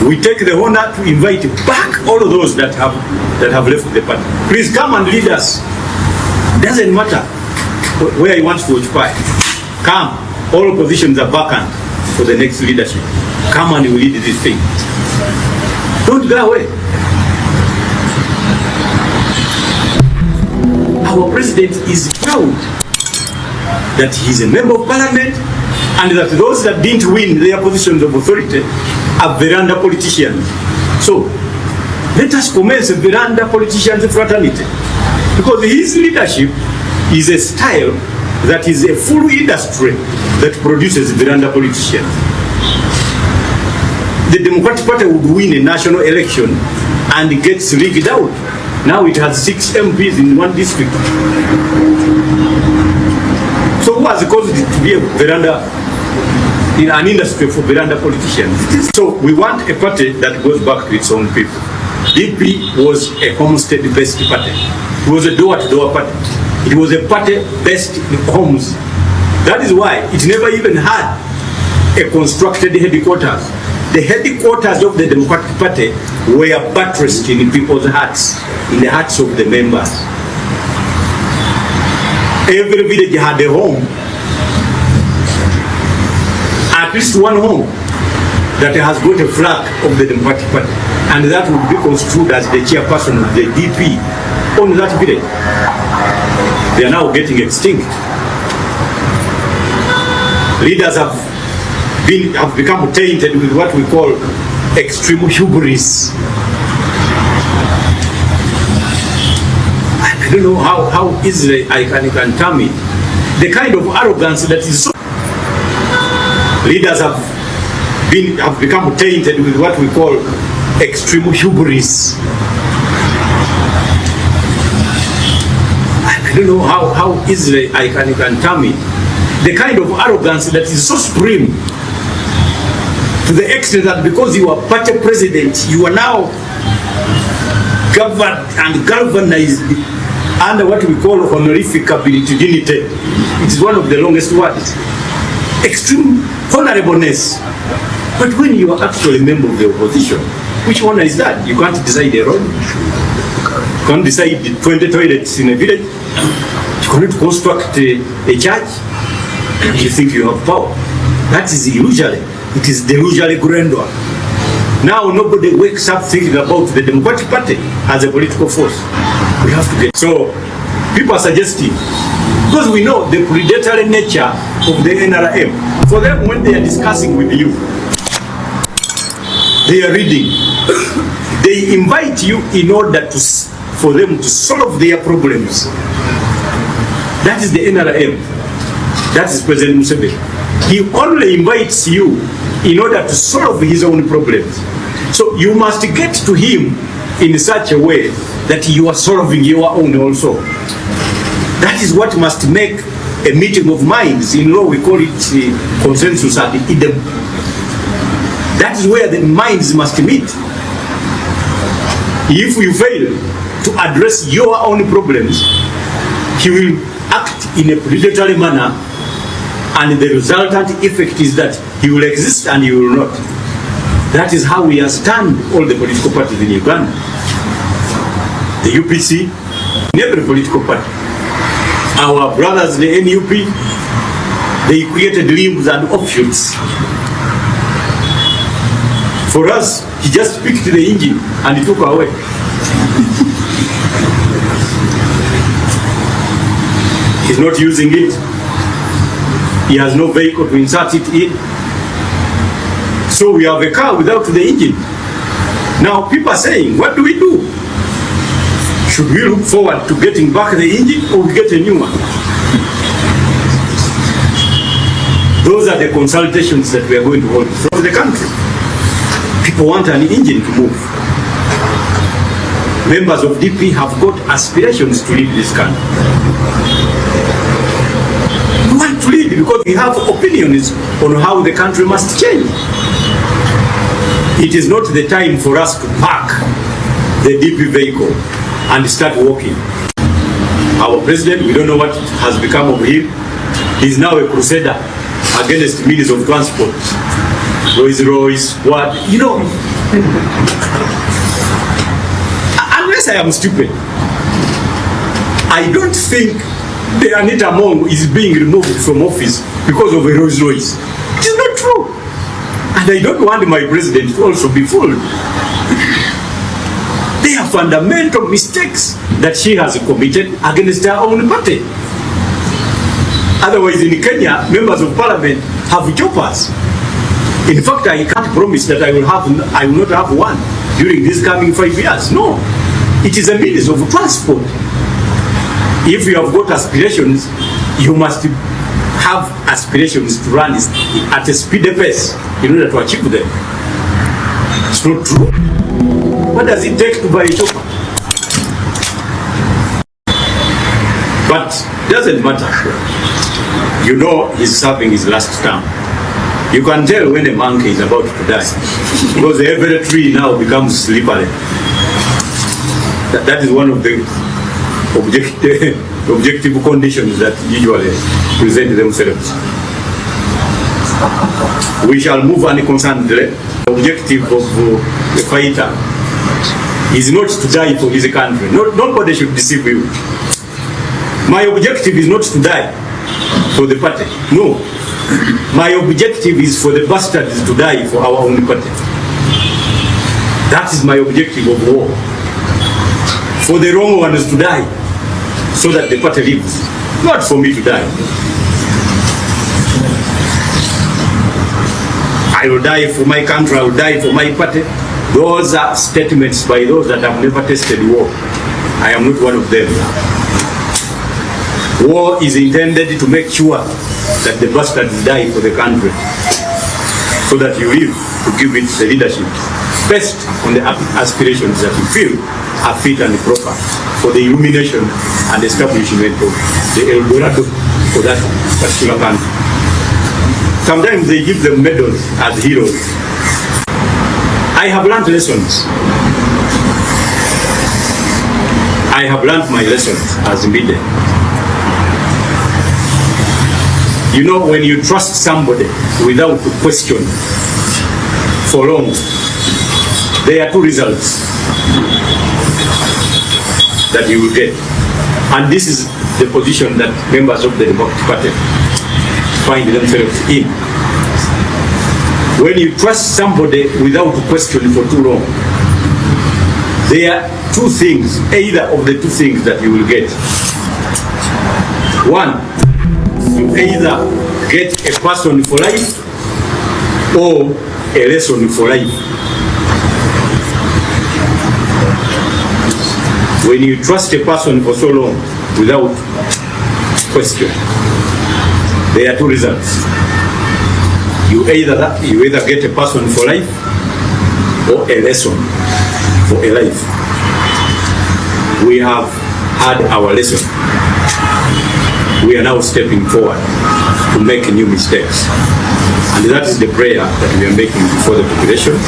We take the honor to invite back all of those that have left the party. Please come and lead us. Doesn't matter where you want to occupy. Come. All positions are vacant for the next leadership. Come and we lead this thing. Don't go away. Our president is proud that he is a member of parliament and that those that didn't win their positions of authority are veranda politicians. So let us commence a veranda politicians fraternity, because his leadership is a style that is a full industry that produces veranda politicians. The Democratic Party would win a national election and it gets rigged out. Now it has 6 MPs in one district. So who has caused it to be a veranda, in an industry for veranda politicians? So we want a party that goes back to its own people. DP was a homestead-based party. It was a door-to-door party. It was a party based in homes. That is why it never even had a constructed headquarters. The headquarters of the Democratic Party were buttressed in people's hearts, in the hearts of the members. Every village had a home, at least one home, that has got a flag of the Democratic Party, and that would be construed as the chairperson of the DP on that village. They are now getting extinct. Leaders have become tainted with what we call extreme hubris. I don't know how easily I can term it. The kind of arrogance that is so. Leaders have become tainted with what we call extreme hubris. I don't know how easily I can term it. The kind of arrogance that is so supreme, to the extent that because you are party president, you are now governed and galvanized under what we call honorific ability, dignity. It is one of the longest words. Extreme honorableness. But when you are actually a member of the opposition, which honor is that? You can't decide a road. You can't decide 20 toilets in a village. You cannot construct a church. You think you have power. That is illusory. It is delusional grandeur. Now nobody wakes up thinking about the Democratic Party as a political force. We have to get. So people are suggesting, because we know the predatory nature of the NRM. For them, when they are discussing with you, they are reading. They invite you in order for them to solve their problems. That is the NRM. That is President Museveni. He only invites you in order to solve his own problems. So you must get to him in such a way that you are solving your own also. That is what must make a meeting of minds. In law we call it consensus ad idem. That is where the minds must meet. If you fail to address your own problems, he will act in a predatory manner, and the resultant effect is that he will exist and he will not. That is how we understand all the political parties in Uganda. The UPC, in every political party. Our brothers, the NUP, they created limbs and offshoots. For us, he just picked the engine and he took away. He's not using it. He has no vehicle to insert it in. So we have a car without the engine. Now people are saying, what do we do? Should we look forward to getting back the engine or we get a new one? Those are the consultations that we are going to hold from the country. People want an engine to move. Members of DP have got aspirations to lead this country. We want to lead because we have opinions on how the country must change. It is not the time for us to park the DP vehicle and start walking. Our president, we don't know what has become of him. He's now a crusader against means of transport. Rolls Royce, what? You know, Unless I am stupid, I don't think the Anita Mong is being removed from office because of a Rolls Royce. It is not true. And I don't want my president to also be fooled. They are fundamental mistakes that she has committed against her own party. Otherwise, in Kenya, members of parliament have choppers. In fact, I can't promise that I will not have one during these coming 5 years. No, it is a means of transport. If you have got aspirations, you must have aspirations to run at a speedy pace in order to achieve them. It's not true. What does it take to buy a chopper? But it doesn't matter. You know he's serving his last term. You can tell when a monkey is about to die because every tree now becomes slippery. That is one of the objective conditions that usually present themselves. We shall move unconcernedly. The objective of the fighter is not to die for his country. Nobody should deceive you. My objective is not to die for the party. No. My objective is for the bastards to die for our own party. That is my objective of war. For the wrong ones to die so that the party lives. Not for me to die. I will die for my country, I will die for my party. Those are statements by those that have never tasted war. I am not one of them. War is intended to make sure that the bastards die for the country so that you live to give it the leadership based on the aspirations that you feel are fit and proper for the illumination and establishment of the El Dorado for that particular country. Sometimes they give them medals as heroes. I have learned lessons. I have learned my lessons as Mbidde. You know, when you trust somebody without question for long, there are two results that you will get. And this is the position that members of the Democratic Party find themselves in. When you trust somebody without question for too long, there are two things, either of the two things that you will get. One, you either get a person for life or a lesson for life. When you trust a person for so long without question, there are two results. You either get a person for life or a lesson for a life. We have had our lesson. We are now stepping forward to make new mistakes. And that is the prayer that we are making before the population.